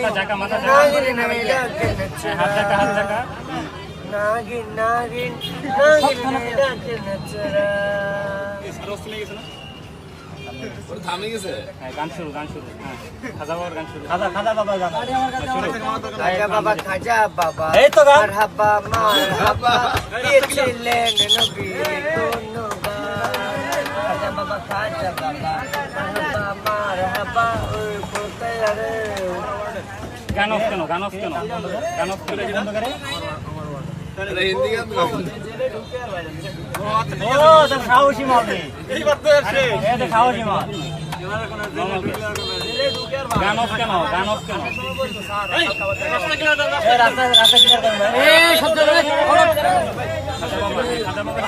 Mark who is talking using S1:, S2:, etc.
S1: জাকা মাথা জাকা
S2: নাগিন আমি ডাকে নাচরা
S1: হাত জাকা হাত জাকা
S2: নাগিন নাগিন নাগিন আমি ডাকে নাচরা
S3: থামে গেছে
S1: গান শুরু হ্যাঁ খাজা বাবার গান শুরু খাজা বাবা গান
S2: খাজা বাবা খাজা বাবা
S1: এই তো গান
S2: মারহাবা মারহাবা দিয়েছিলেন নবী কোন খাজা বাবা মারহাবা মারহাবা ওই কোথায় রে
S1: গান অফ কেন গান অফ কেন বন্ধ করে
S3: হিন্দি গান
S1: ও তো খাওয়াছি মারবে এইবার তো আসে এই তো খাওয়াছি মার গান অফ কেন এই রাস্তা ক্লিয়ার করুন এই শব্দ খাজা বাবা